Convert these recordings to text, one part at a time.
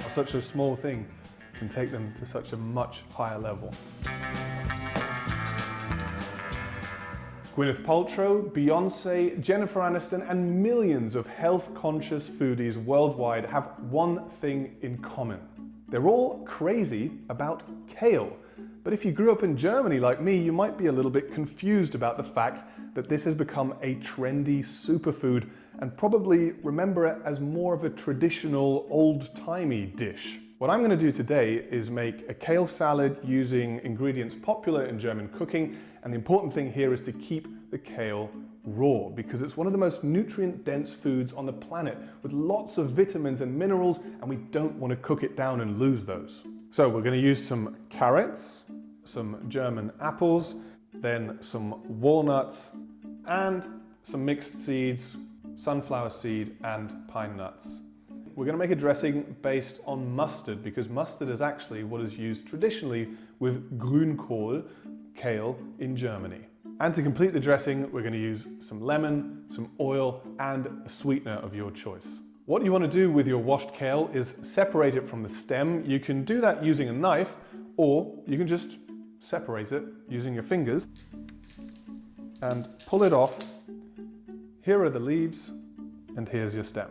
how such a small thing can take them to such a much higher level. Gwyneth Paltrow, Beyoncé, Jennifer Aniston, and millions of health-conscious foodies worldwide have one thing in common. They're all crazy about kale. But if you grew up in Germany like me, you might be a little bit confused about the fact that this has become a trendy superfood and probably remember it as more of a traditional, old-timey dish. What I'm going to do today is make a kale salad using ingredients popular in German cooking, and the important thing here is to keep the kale raw because it's one of the most nutrient-dense foods on the planet with lots of vitamins and minerals, and we don't want to cook it down and lose those. So we're going to use some carrots, some German apples, then some walnuts, and some mixed seeds, sunflower seed, and pine nuts. We're going to make a dressing based on mustard because mustard is actually what is used traditionally with Grünkohl, kale, in Germany. And to complete the dressing, we're going to use some lemon, some oil, and a sweetener of your choice. What you want to do with your washed kale is separate it from the stem. You can do that using a knife, or you can just separate it using your fingers and pull it off. Here are the leaves, and here's your stem.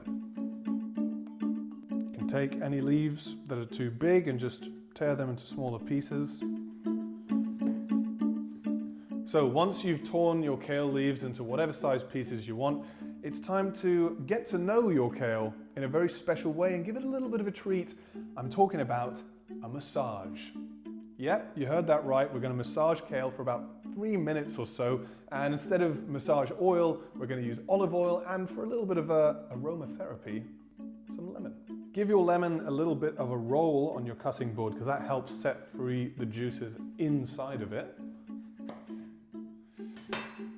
You can take any leaves that are too big and just tear them into smaller pieces. So once you've torn your kale leaves into whatever size pieces you want, it's time to get to know your kale in a very special way and give it a little bit of a treat. I'm talking about a massage. Yep, you heard that right. We're going to massage kale for about 3 minutes or so. And instead of massage oil, we're going to use olive oil and for a little bit of aromatherapy, some lemon. Give your lemon a little bit of a roll on your cutting board because that helps set free the juices inside of it.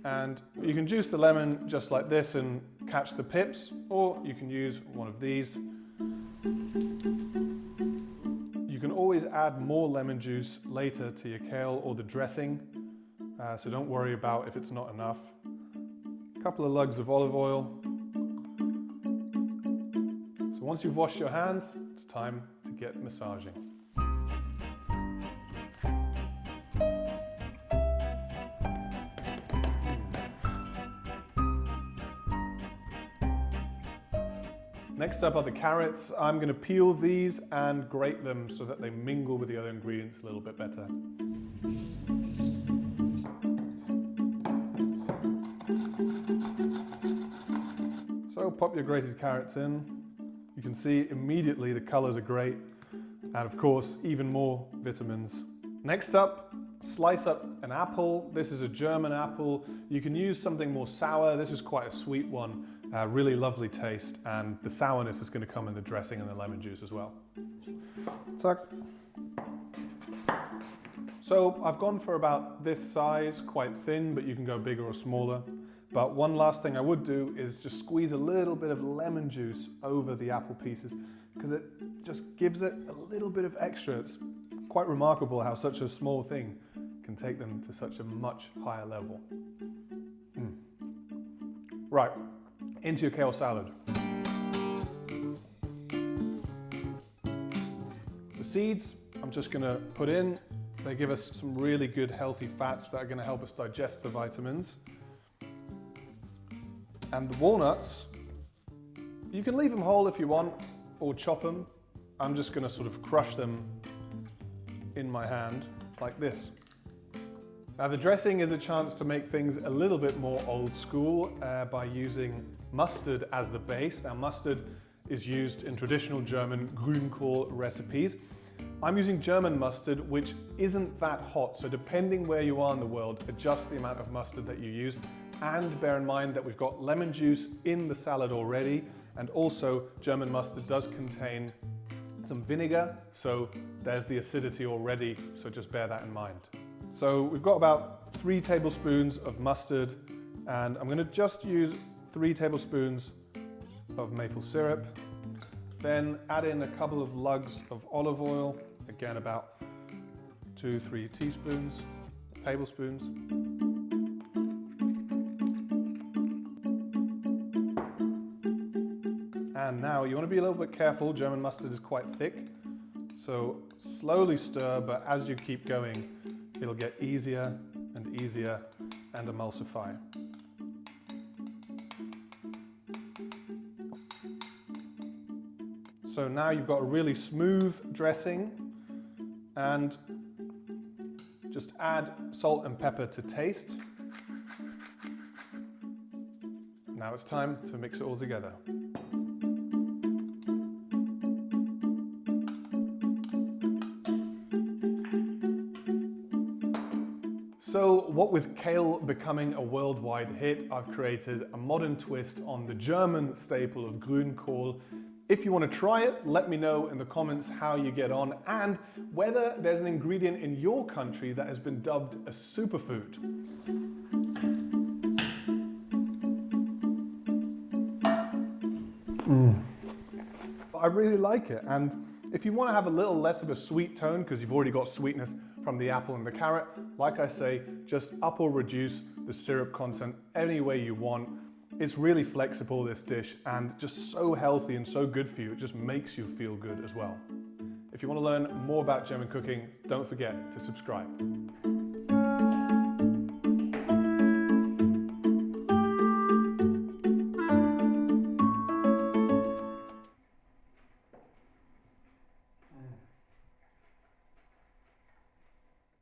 And you can juice the lemon just like this and catch the pips, or you can use one of these. You can always add more lemon juice later to your kale or the dressing, so don't worry about if it's not enough. A couple of lugs of olive oil. So once you've washed your hands, it's time to get massaging. Next up are the carrots. I'm going to peel these and grate them so that they mingle with the other ingredients a little bit better. So pop your grated carrots in. You can see immediately the colors are great, and of course even more vitamins. Next up, slice up an apple. This is a German apple. You can use something more sour. This is quite a sweet one. Really lovely taste, and the sourness is going to come in the dressing and the lemon juice as well. Tuck. So I've gone for about this size, quite thin, but you can go bigger or smaller. But one last thing I would do is just squeeze a little bit of lemon juice over the apple pieces because it just gives it a little bit of extra. It's quite remarkable how such a small thing can take them to such a much higher level. Right. Into your kale salad. The seeds I'm just going to put in. They give us some really good healthy fats that are going to help us digest the vitamins. And the walnuts, you can leave them whole if you want or chop them. I'm just going to sort of crush them in my hand like this. Now the dressing is a chance to make things a little bit more old school by using mustard as the base. Now mustard is used in traditional German Grünkohl recipes. I'm using German mustard, which isn't that hot, so depending where you are in the world, adjust the amount of mustard that you use. And bear in mind that we've got lemon juice in the salad already, and also German mustard does contain some vinegar, so there's the acidity already, so just bear that in mind. So we've got about 3 tablespoons of mustard, and I'm going to just use 3 tablespoons of maple syrup. Then add in a couple of lugs of olive oil, again about 2-3 tablespoons. And now you want to be a little bit careful. German mustard is quite thick. So slowly stir, but as you keep going, it'll get easier and easier and emulsify. So now you've got a really smooth dressing, and just add salt and pepper to taste. Now it's time to mix it all together. So what with kale becoming a worldwide hit, I've created a modern twist on the German staple of Grünkohl. If you want to try it, let me know in the comments how you get on and whether there's an ingredient in your country that has been dubbed a superfood. I really like it, and if you want to have a little less of a sweet tone because you've already got sweetness from the apple and the carrot, like I say, just up or reduce the syrup content any way you want. It's really flexible, this dish, and just so healthy and so good for you. It just makes you feel good as well. If you want to learn more about German cooking, don't forget to subscribe.